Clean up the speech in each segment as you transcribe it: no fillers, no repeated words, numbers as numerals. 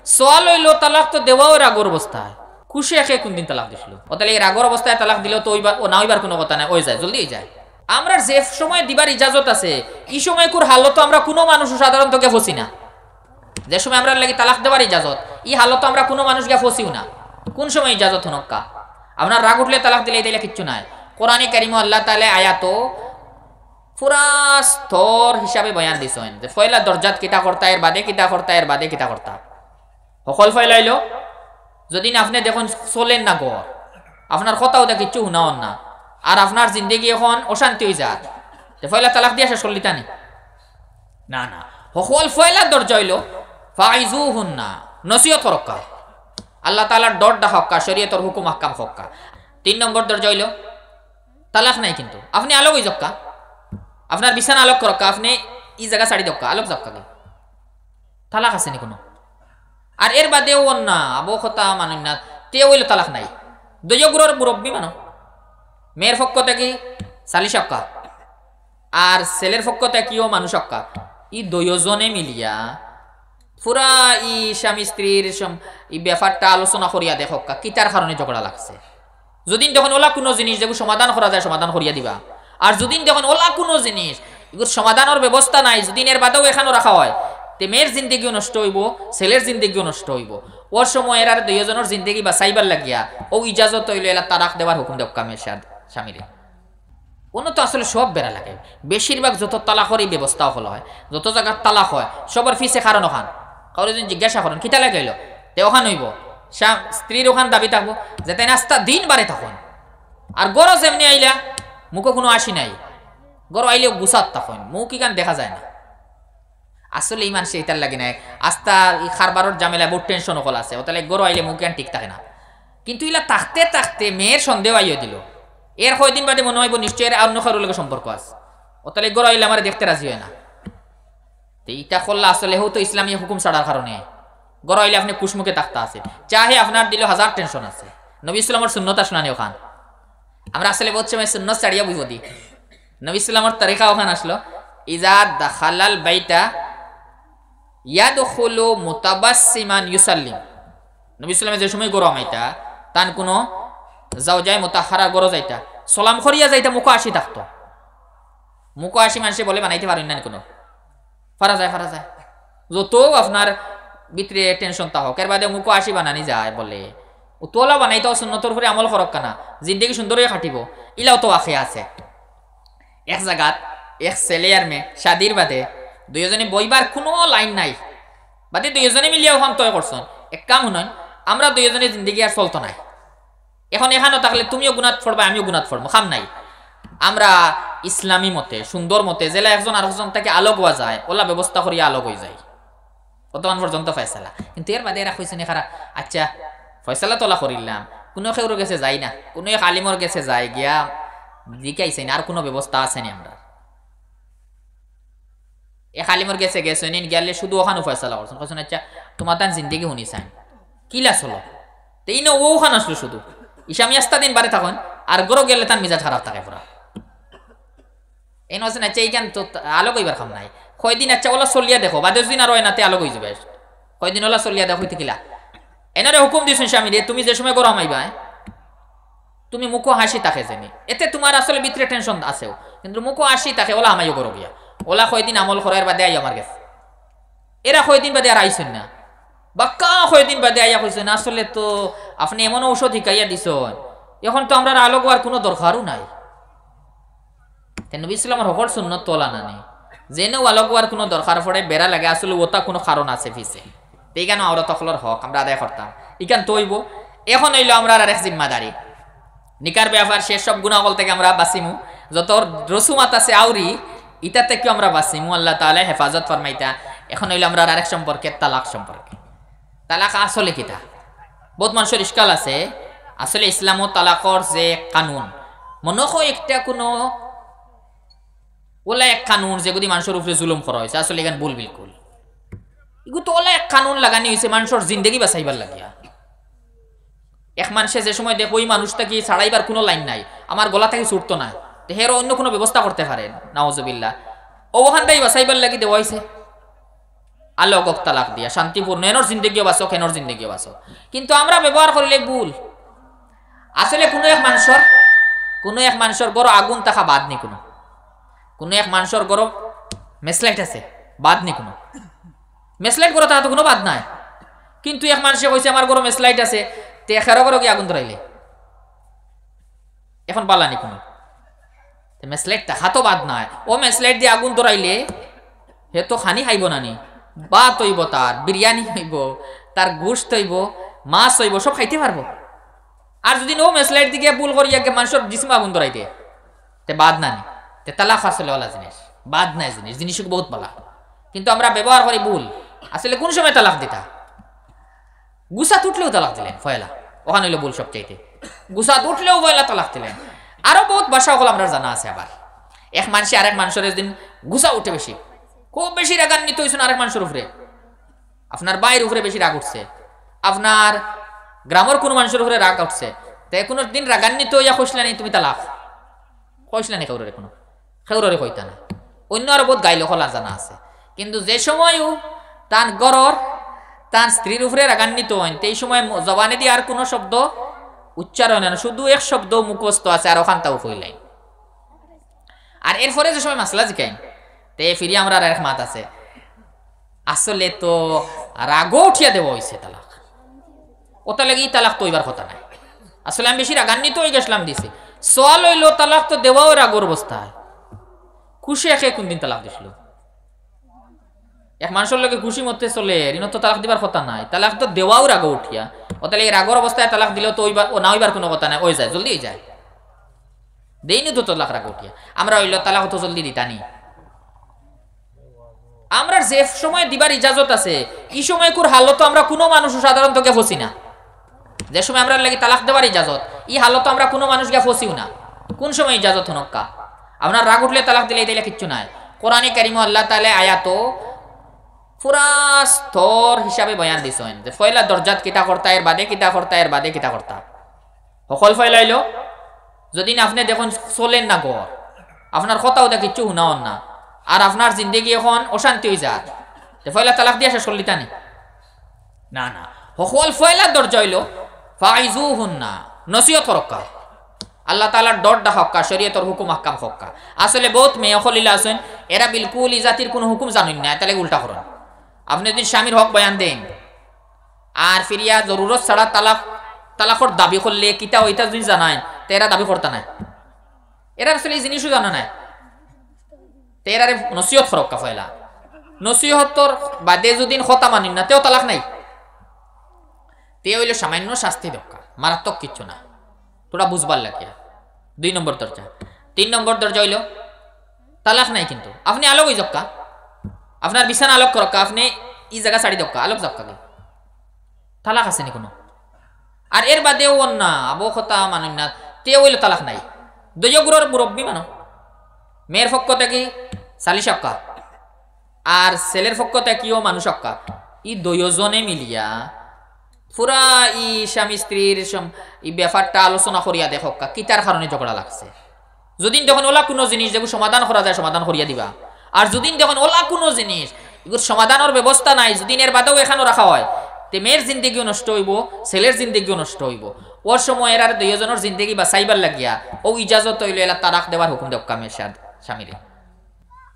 সোয়াল হইল তালাক তো দেওয়াও রাগর অবস্থায়, খুশি একে কোনদিন তালাক দিছিল, তাহলে এই রাগর অবস্থায় তালাক দিলেও তো ওইবার ও না হইবার কোনো কথা নাই, ওই যায় জলদি যায়। আমরা যে সময় দিবার ইজাজত আছে এই সময় কুর হালত আমরা কোনো মানুষ সাধারণত কে ফসি না। যে সময় আমরা লাগি তালাক দেওয়ার ইজাজত এই হালত আমরা কোনো মানুষকে ফসিও না। কোন সময় ইজাজত হনক্কা আপনার রাগ উঠলে তালাক দিলে এটা কিচ্ছু নাই। কোরআনে কারিম আল্লাহ তাআলা আয়াত পুরা স্তর হিসাবে বয়ান দিছেন যে ফয়লা দরজাত কিতা করতা এর বাদে কিতা করতা এর বাদে কিতা করতা। সকল ফয়লাইলো যদি আপনি দেখুন চলেন না ঘর আপনার কথাও দেখ কিচ্ছু শুনাওন না আর আপনার জিন্দগি এখন অশান্তি হয়ে যায়, ফয়লা তালাক দিয়া শেষ করলি তানি না না। সকল ফয়লা দরজা হইল ফাইজুহুন্না নসিহত করক্কা, আল্লাহ তাআলার ডর ডাকা, শরীয়তের হুকুম আহকাম হক্কা। 3 নম্বর দরজা হইল তালাক নাই কিন্তু আপনি আলোক হই যক্কা, আপনার বিছানা আলোক করক্কা, আপনি এই জায়গা ছাড়ি দক্কা আলোক যক্কা, তালাক আছে নি কোনো? আর এর বাদেও না আবো কথা মানুষ না তে হইল তালাক নাই। দৈয়গুলোর মুরব্বী মানো মেয়ের পক্ষ থেকে চালিশ অক্কা আর ছেলের পক্ষ থেকেও মানুষ অক্কা, ই দুজনে মিলিয়া পুরা ই স্বামী স্ত্রীর এই ব্যাপারটা আলোচনা করিয়া দেখক্কা কিতার কারণে ঝগড়া লাগছে। যদিন যখন ওলা কোনো জিনিস যেগুলো সমাধান করা যায় সমাধান করিয়া দিবা, আর যদিন যখন ওলা কোনো জিনিস এগুলো সমাধানের ব্যবস্থা নাই যদিন এর বাদেও এখানেও রাখা হয় তে মেয়ের জিন্দগিও নষ্ট হইব ছেলের জিন্দগিও নষ্ট হইব। ওর সময় এর আর দুইজনের জিন্দগি বাঁচাইবার লাগিয়া ও ইজাজত হইল এলা তালাক দেওয়ার হুকুম দেব কামের স্বামীরে। কোনো তো আসলে সব বেড়া লাগে, বেশিরভাগ যত তালাকর এই ব্যবস্থাও হলো হয়, যত জায়গার তালাক হয় সবার ফিসে কারণ ওখান কারো যদি জিজ্ঞাসা করেন কিতা লাগাইল তে ওখান হইব স্ত্রীর ওখান দাবি থাকবো যে তাই নাস্তা দিন বাড়ে তখন। আর গরজ এমনি আইলা মুখে কোনো আসি নাই, গরো আইলেও গুছাত তখন মুখ ইকান দেখা যায় না। আসলে এই মানুষ এটার লাগে নাই আস্তা এই খারবারর জামেলা বহুত টেনশন হল আছে, ওতালে গরো আইলে মুখ ইকান ঠিক থাকে না। কিন্তু ইলা থাকতে থাকতে মেয়ের সন্দেহ আইয়ে দিল, এর কয়দিন বাদে মনে হইব নিশ্চয় এর অন্য কারোর লগে সম্পর্ক আছে, ওতালে গরো আইলে আমার দেখতে রাজি হয় না। তো ইটা করলে আসলে হয়তো ইসলামী হুকুম ছাড়ার কারণে গরো আইলে আপনি কুসমুখে থাকতে আছে, চাহে আপনার দিলেও 1000 টেনশন আছে। নবী ইসলামের সুন্নত শুনানি ওখান আমরা আসলে বহুত সময় সুন্নত ছাড়িয়া বুঝব দি। নবী ইসলামের তারিকা ওখান আসলো ইজা দাখালাল বাইতা ইয়াদখুলু মুতাবাসসিমান ইউসাল্লিম। নবী ইসলামে যে সময় গরম আইতা তান কোনো যাও যায় মুতাহারা গরো যাইতা সালাম করিয়া যাইতা মুখ আসি থাকতো, মুখ আসি মানুষে বলে বানাইতে পারেন না কোনো ফারা যায় যত আপনার ভিতরে টেনশন তা হোক এর বাদে মুখ আসি বানানি যায় বলে ও তোলা বানাইতে সুন্নতর উপরে আমল করক কানা জিন্দগি সুন্দর হয়ে খাটিব ইলাও তো আখে আছে। এক জায়গাত এক ছেলে আর মেয়ে শাদির বাদে দুইজনে বইবার কোনো লাইন নাই, বাদে দুইজনে মিলিয়ে ওখান তয় করছেন এক কাম শুনেন আমরা দুইজনে জিন্দগি আর চলতো নাই, এখন এখানেও থাকলে তুমিও গুণাত পড়বা আমিও গুণাত পড়বো খাম নাই। আমরা ইসলামী মতে সুন্দর মতে জেলা একজন আরেকজন তাকে আলোক হওয়া যায় ওলা ব্যবস্থা করিয়া আলোক হয়ে যায় বর্তমান পর্যন্ত ফয়সালা। কিন্তু এর বাদে এরা কইছেন এখারা আচ্ছা ফয়সালা তোলা করিলাম কোনো কেউর গেছে যাই না, কোনো এক আলিমর গেছে যায় গিয়া জিকাইছেন আর কোনো ব্যবস্থা আছে নি আমরা এক আলিমর গেছে নিন গেলে শুধু ওখানে ফয়সালা করছেন কইছেন আচ্ছা তোমার তান জিন্দগি শুনিছেন কিলা চলো তেই না ওখান আসলো শুধু ইসামি আস্তা দিন বারে থাকুন আর গরো গেলে তার মিজাজ খারাপ থাকে পুরা এই নছেন আচ্ছা এইখান তো আলোক হইবার খাম নাই কয়দিন আচ্ছা ওলা চলিয়া দেখো বা 10 দিন আর এনাতে আলোক হয়ে যাবে কয়দিন ওলা চলিয়া দেখো কিলা এনারে হুকুম দিয়েছেন স্বামী রে তুমি যে সময় গরম আইবা তুমি মুখো হাসি তাকে জানি এতে তোমার আসলে ভিতরে টেনশন আছেও কিন্তু মুখো হাসি তাকে ওলা আমাইও গরো গিয়া ওলা কয়দিন আমল করার বাদে আই আমার গেছে এরা কয়দিন বাদে আর আইছেন না বাক্কা কয়দিন বাদে আইয়া কইছেন আসলে তো আপনি এমন ঔষধ শিখাইয়া দিছেন এখন তো আমরা আলোক হওয়ার কোনো দরকারও নাই। নবী ইসলামের হকর সুন্নত তোলা না নেই জেনেও আলোক হওয়ার কোনো দরকার পড়ে বেড়া লাগে আসলে ওটা কোনো কারণ আছে ফিসে এইখানে আওরত সকলের হক আমরা আদায় করতাম ইখান তৈব এখন হইলো আমরা আর এক জিম্মাদারি নিকার ব্যাপার শেষ সব গুণাগল থেকে আমরা বাঁচিমু যত রসুমাত আছে আউরি ইটা থেকেও আমরা বাঁচিমু আল্লাহ তাআলা হেফাজত ফরমাইতা। এখন হইলো আমরা আরেক সম্পর্কে তালাক সম্পর্কে তালাক আসলে কিতা বহুত মানুষের ইশকাল আছে আসলে ইসলাম ও তালাকর যে কানুন মনে হয় একটা কোনো ওলা এক কানুন যেগুলি মানুষের উপরে জুলুম করা হয়েছে আসলে এখানে ভুল বিলকুল এগুলো তো ওলা এক কানুন লাগানি হয়েছে মানুষের জিন্দগি বাঁচাইবার লাগিয়া। এক মানুষে যে সময় দেখো ওই মানুষটা কি ছাড়াইবার কোনো লাইন নাই আমার গলা থেকে ছুটতো না হের অন্য কোনো ব্যবস্থা করতে পারেন নাউজুবিল্লাহ ওখানটাই বাঁচাইবার লাগি দেওয়া হয়েছে আলোকক তালাক দিয়া শান্তিপূর্ণ এনর জিন্দগিও বাঁচো এনর জিন্দগিও বাঁচো। কিন্তু আমরা ব্যবহার করলে ভুল। আসলে কোনো এক মানুষের গড় আগুন থাকা বাদ নেই, কোনো এক মানুষের গড় মেসলাইট আছে বাদ নেই, কোনো মেসলাইট গড় তাহা তো কোনো বাদ নাই। কিন্তু এক মানুষে কইছে আমার গড় মেসলাইট আছে, তে খেরো গড় কি আগুন ধরাইলে এখন পালানি কোনো মেসলাইট তাহা তো বাদ নাই। ও মেসলাইট দিয়ে আগুন ধরাইলে হে তো খানি খাইব নানি, ভাত হইব, তার বিরিয়ানি হইব, তার গোশত হইব, মাছ হইব, সব খাইতে পারবো। আর যদি ও মেসলাইট দিকে ভুল করিয়া মানুষের জিসম আগুন ধরাইতে তে বাদ নানি, তে তালাক আসলে ওলা জিনিস বাদ নাই, জিনিস বহুত ভালো। কিন্তু আমরা ব্যবহার করি ভুল। আসলে কোন সময় তালাক দিতা, গুসাত উঠলেও তালাক দিলেন ফয়লা, ওখানে হইলো ভুল সবচাইতে। গুসাত উঠলেও ফয়লা তালাক দিলেন। আরো বহুত ভাষা হল আমরা জানা আছে। আবার এক মানুষে আরেক মানুষের একদিন গুসা উঠে বেশি, খুব বেশি রাগান্বিত হয়েছেন আরেক মানুষের উপরে, আপনার বাইরের উপরে বেশি রাগ উঠছে, আপনার গ্রামের কোনো মানুষের উপরে রাগ উঠছে, তাই কোনো দিন রাগান্বিত হইয়া কইসলানি তুমি তালাক কইসলানি খেউরে, কোনো খেউরে কইতা না। অন্য আরো বহুত গাইল হলার জানা আছে। কিন্তু যে সময়ও তার গড়র তার স্ত্রীর উপরে রাগান্বিত হন, সেই সময় জবানে দিয়ে আর কোনো শব্দ উচ্চারণ হয় না, শুধু এক শব্দ মুখস্থ আছে আর ওখান তাও কইলাই। আর এরপরে যে সময় মাসলা জিকাই তে ফিরি আমরা আর এক মাত আছে, আসলে তো রাগও উঠিয়া দেওয়া হয়েছে তালাক, ওটা লেগে তালাক তো এবার কথা নাই। আসলে আমি বেশি রাগান্বিত হয়ে গেছিলাম দিছি, সোয়াল হইলো তালাক তো দেওয়াও রাগর অবস্থায়, খুশি একে কোনদিন তালাক দিছিল। এক মানুষের লোকে খুশি মতে চলে ঋণ তো তালাক দিবার কথা নাই, তালাক তো দেওয়াও রাগ উঠিয়া, ওটা লেগে রাগর অবস্থায় তালাক দিলেও তো ও না হইবার কোনো কথা নাই, ওই যায় জলদি যায়, দেইনি তো তালাক রাগ উঠিয়া। আমরা হইলো তালাক তো জলদি দিতানি। আমরা যে সময় দিবার ইজাজত আছে এই সময় কোর হালত আমরা কোনো মানুষ সাধারণত কে ফসি না। যে সময় আমরা লাগি তালাক দেবার ইজাজত এই হালত আমরা কোনো মানুষ কে ফসিও না। কোন সময় ইজাজত হনক্কা আপনার রাগ উঠলে তালাক দিলে দিলে কিচ্ছু নাই। কোরআনে কারিমে আল্লাহ তাআলা আয়াত পুরা স্তর হিসাবে বয়ান দিছেন যে ফয়লা দরজাত কিতা করতা, এর বাদে কিতা করতা, এর বাদে কিতা করতা। সকল ফয়লাইলো যদি আপনি দেখুন চলেন না ঘর, আপনার কথাও দা কিচ্ছু শুনাওন না, আর আপনার জিন্দগি এখন অশান্তি হয়ে যায়, ফয়লা তালাক দিয়া শেষ করলিতা নি না না। সকল ফয়লা দরজা হইল ফাইজুহুন্না, নসিহত রক্ষা, আল্লাহ তাআলার ডরটা হক্কা, শরীয়তের হুকুম আহকাম হক্কা। আসলে বহুত মেয়ে খলিলা আছেন এরা বিলকুল ই জাতির কোনো হুকুম জানেন না, তাহলে উল্টা করেন। আপনি যদি স্বামীর হক বয়ান দেন আর ফিরিয়া জরুরত ছাড়া তালাকর দাবি করলে কিতা ওইটা যদি জানায় তো এরা দাবি করতা নাই, এরা আসলে এই জিনিসও জানা নাই। তেরারে নসিহত ফরক্কা ফয়লা, নসিহতর বাদে যদি কথা মানিন না তেও তালাক নাই, তে হইল সামান্য শাস্তি দরকার, মারাত্মক কিচ্ছু না, তোরা বুঝবার লাগিয়া। 2 নম্বর দরজা। 3 নম্বর দরজা হইল তালাক নাই কিন্তু আপনি আলোক হই জক্কা, আপনার বিছানা আলোক করক্কা, আপনি এই জায়গা ছাড়ি দক্কা আলোক জক্কা, তালাক আছে নি কোনো? আর এর বাদেও না আবো কথা মানেন না, তে হইল তালাক নাই। দৈয়গুরোর মুরব্বী মানো, মেয়ের পক্ষ থেকে 40 অক্কা আর ছেলের পক্ষ থেকেও মানুষ অক্কা, ই দুইজনে মিলিয়া পুরা ই স্বামী স্ত্রীর এই ব্যাপারটা আলোচনা করিয়া দেখক্কা কিতার কারণে ঝগড়া লাগছে। যদি দেখুন ওলা কোনো জিনিস যেগুলো সমাধান করা যায় সমাধান করিয়া দিবা, আর যদি দেখুন ওলা কোনো জিনিস এগুলো সমাধানের ব্যবস্থা নাই, যদি এর বাদেও এখানেও রাখা হয় তে মেয়ের জিন্দগিও নষ্ট হইব, ছেলের জিন্দগিও নষ্ট হইব। ওর সময় এর আর দুইজনের জিন্দগি বাঁচাইবার লাগিয়া ও ইজাজত হইল এলা তালাক দেওয়ার হুকুম দেওয়া মেয়ের স্বামীরে।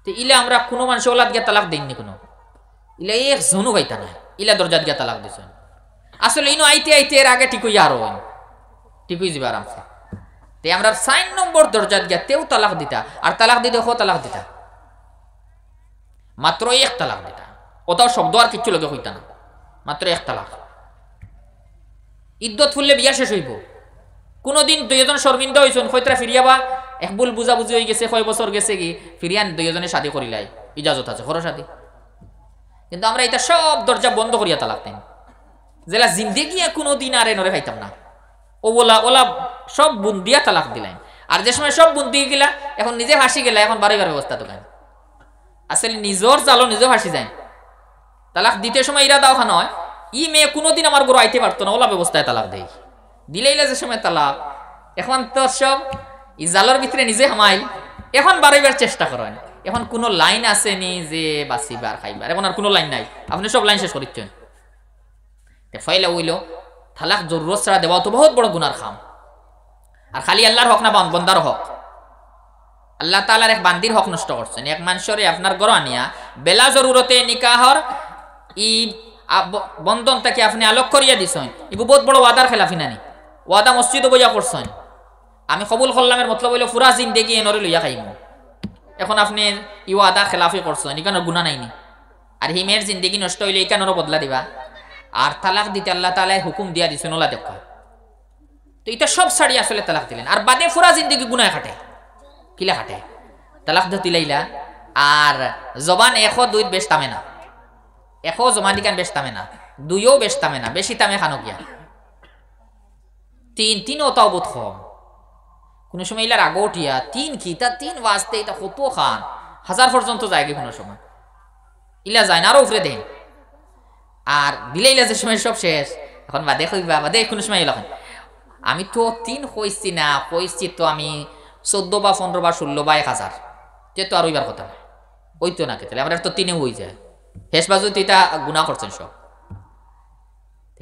তো ইলে আমরা কোনো মানুষ ওলাদ গিয়া তালাক দেননি, কোনো ইলে এক জনু গাইতা নাই, ইলা দরজাত গিয়া তালাক দিছেন। আসলে ইনো আইতে আইতে এর আগে ঠিক হইয়া আরো ঠিক হয়ে যাবে আরামসে। তে আমরা 4 নম্বর দরজাত গিয়া তেও তালাক দিতা, আর তালাক দিতে তালাক দিতা মাত্র 1 তালাক দিতা, ওটাও শব্দ আর কিচ্ছু লগে হইতা না, মাত্র 1 তালাক। ইদ্যত ফুললে বিয়া শেষ হইব। কোনোদিন দুইজন শর্মিন্দা হইছেন কইতরা ফিরিয়াবা এক ভুল বুঝাবুঝি হয়ে গেছে, 6 বছর গেছে কি ফিরিয়ান দুইজনে শাদী করিলাই, ইজাজত আছে খরচ শাদী। কিন্তু আমরা এটা সব দরজা বন্ধ করিয়া তালাক দেন, যেলা জিন্দেগি কোনোদিন আর এনরে খাইতাম না, ও বলা ওলা সব বুন্দিয়া তালাক দিলেন। আর যে সময় সব বুন্দি গেলা এখন নিজে ফাঁসি গেলা, এখন বাড়িবার ব্যবস্থা তো কেন? আসলে নিজর জালো নিজে ফাঁসি যায়। তালাক দিতে সময় ইরা দাও খান হয় ই মেয়ে কোনোদিন আমার গরু আইতে পারতো না, ওলা ব্যবস্থায় তালাক দেয় দিলেইলা যে সময় তালাক। এখন তো সব ই জালোর ভিতরে নিজে হামাইল, এখন বাড়াইবার চেষ্টা করেন, এখন কোনো লাইন আছে নি যে বাঁচিবার খাইবার, এখন আর কোনো লাইন নাই, আপনি সব লাইন শেষ করিচ্ছেন। ফাইলা হইল তালাক জরুরত ছাড়া দেওয়া তো বহুত বড় গুনার খাম। আর খালি আল্লাহর হক না বন্দার হক, আল্লাহ তাআলার এক বান্দির হক নষ্ট করছেন। এক মানুষরে আপনার ঘর আনিয়া বেলা জরুরতে নিকাহর ই বন্ধন থেকে আপনি আলোক করিয়া দিছেন, ইবু বহুত বড় ওয়াদার খেলাফি নানি। ওয়াদা মসজিদে বইয়া করছেন, আমি কবুল করলামের মতলব হইল পুরা জিন্দেগি এনরে লইয়া খাইম। এখন আপনি ই ওয়াদা খেলাফি করছেন, এখানে গুনাহ নাইনি। আর হিমের জিন্দেগি নষ্ট হইলে এখানেরও বদলা দিবা। আর তালাক দিতে আল্লাহ তাআলাই হুকুম দিয়া দিছেন ওলা দেখা। তো এটা সব ছাড়ি আসলে তালাক দিলেন, আর বাদে পুরা জিন্দেগি গুনাহ খাটে, কিলা খাটে তালাক ধতি লাইলা। আর জবান এখো দুই বেশ তামে না, এখো জমা দিকান বেশ তামে না, দুইও বেশ তামে না, বেশি তামে খানো গিয়া তিনও তাও বোধ কম। কোনো সময় ইলার আগো উঠিয়া তিন কি তা তিন বাজতে এটা কত খান, 1000 পর্যন্ত যায় কি কোনো সময় ইলা যায় না, আরো উপরে দেন। আর দিলে ইলা যে সময় সব শেষ, এখন বাদে কইবা বাদে কোনো সময় এলাম আমি তো 3 কইছি না, কইছি তো আমি 14 বা 15 বা 16 বা 1000, যেহেতু আর ওইবার কথা নাই, ওই তো না খেতে আমরা তো 3 হয়ে যায়। শেষ বাজু তো এটা গুনাহ করছেন সব।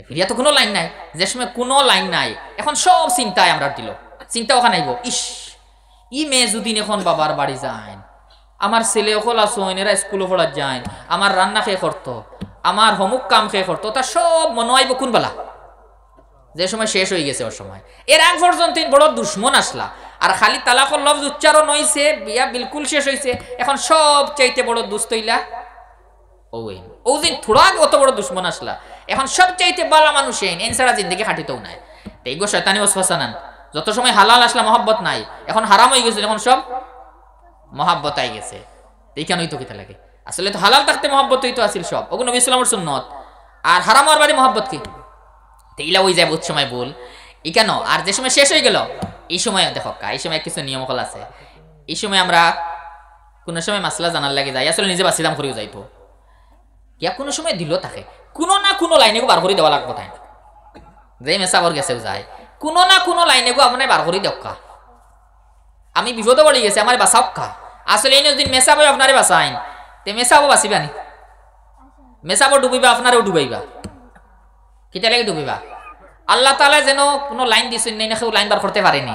ফিরিয়া তো কোনো লাইন নাই, যে সময় কোনো লাইন নাই এখন সব চিন্তায় আমরা দিল, চিন্তা ওখানে আইব, ইস ই মেয়ে যদি এখন বাবার বাড়ি যায়, আমার ছেলে ওখল আসন এরা স্কুলে পড়া যায়, আমার রান্না খেয়ে করতো, আমার হোমওয়ার্ক কাম খেয়ে করতো, তা সব মনে আইব কোন বেলা যে সময় শেষ হয়ে গেছে ওর সময়। এর আগ পর্যন্ত বড় দুশ্মন আসলা, আর খালি তালাকর লফজ উচ্চারণ হইছে, বিয়া বিলকুল শেষ হইছে, এখন সব চাইতে বড় দুষ্ট হইলা ও দিন থোড়া অত বড় দুশ্মন আসলা, এখন সব চাইতে বালা মানুষ এনসারা জিন্দগি খাটিতেও নাই। তো এইগো শয়তানি ওয়াসওয়াসা নান, যত সময় হালাল আসলা মহব্বত নাই, এখন হারাম হয়ে গেছে, এখন সব মহব্বত আই গেছে। এইখানেই তো কিতা লাগে, আসলে তো হালাল থাকতে মহব্বত হইতো আসিল সব, ওগো নবী ইসলামের সুন্নত। আর হারাম হওয়ার বাড়ি মহব্বত কি ইলা ওই যায় বহুত সময় বল ই কেন। আর যে সময় শেষ হয়ে গেল এই সময় দেখো এই সময় কিছু নিয়মকল আছে, এই সময় আমরা কোনো সময় মাসলা জানার লাগে যাই, আসলে নিজে বাসিদাম করেও যাইবো কিয়া কোনো সময় দিল থাকে, কোনো না কোনো লাইনে বার করে দেওয়া লাগবো তাই যে মেসাবর গেছেও যায়, কোনো না কোনো লাইনে গো আপনার বার করে দেওয়া। আমি বিপদে পড়ে গেছে আমার বাঁচাওকা, আসলে এই দিন মেসাবো আপনারে বাঁচাইন, তে মেসাবো বাঁচিবানি, মেসাবো ডুবিবা আপনারেও ডুবাইবা, কিতা লাগে ডুবিবা। আল্লাহ তাআলা যেন কোনো লাইন দিছেন নাই না, কেউ লাইন বার করতে পারেনি,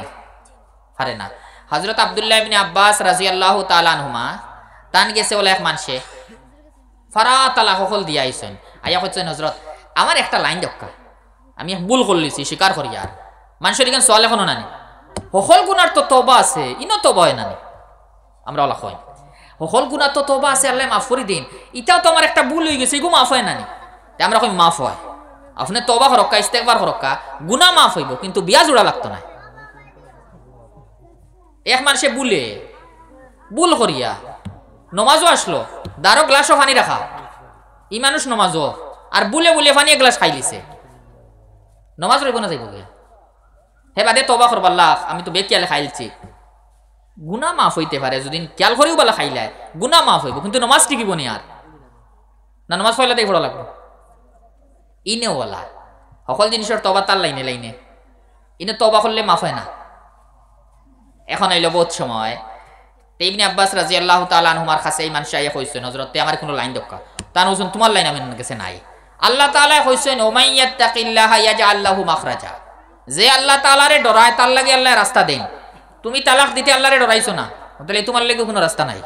পারে না। হযরত আব্দুল্লাহ ইবনে আব্বাস রাদিয়াল্লাহু তাআলা আনহুমা তান গেছে বলে এক মানুষে ফারা তালাক হল দিয়া আইছেন, আইয়া কইছেন হযরত আমার একটা লাইন দক্কা, আমি ভুল করলিছি স্বীকার করি। আর মানুষের এখানে সওয়াল এখনো নানি, হল গুনার তো তওবা আছে, ইনো তওবা হয় নানি, আমরা ওলা কই হল গুনার তো তওবা আছে, আল্লাহ মাফ করে দিন, ইটাও তো আমার একটা ভুল হয়ে গেছে, এগো মাফ হয় নানি, আমরা কই মাফ হয়। আপনি তওবা করক্কা ইস্তেগফার করক্কা গুনাহ মাফ হইব, কিন্তু বিয়া জোড়া লাগতো না। এক মানুষে ভুল করিয়া নমাজও আসলো, দারো গ্লাসও পানি রাখা, ই মানুষ নমাজও আর বুলে পানি এক গ্লাস খাই লিছে, নমাজ রইব না যাইব গে, হে বাদে তওবা করবাল্লাহ আমি তো বেকিয়ালে খাইলছি, গুনাহ মাফ হইতে পারে যদি খেয়াল করিও বালা খাইলায়, গুনাহ মাফ হইব, কিন্তু নমাজ টিকিব নি আর না, নমাজ পড়লে তাই পড়া লাগবে। ইনেওয়ালা সকল জিনিসের তওবা তার লাইনে লাইনে, ইনে তওবা করলে মাফ হয় না। এখন আইল বহুত সময় ইবনে আব্বাস রাদিয়াল্লাহু তাআলা আনহুমার কাছে এই মানুষ আইয়া কইছেন হযরত আমার কোনো লাইন দক্কা, তান হোসেন তোমার লাইন আমার কাছে নাই। আল্লাহ তাআলা কইছেন ওমাইয়াত্তাকিল্লাহা ইয়াজআল লাহু মাখরাজা, যে আল্লাহ তাআলারে ডরায় তার লাগে আল্লাহ রাস্তা দেন। তুমি তালাক দিতে আল্লাহরে ডরাইছো না, তাহলে তোমার লাগে কোনো রাস্তা নাই।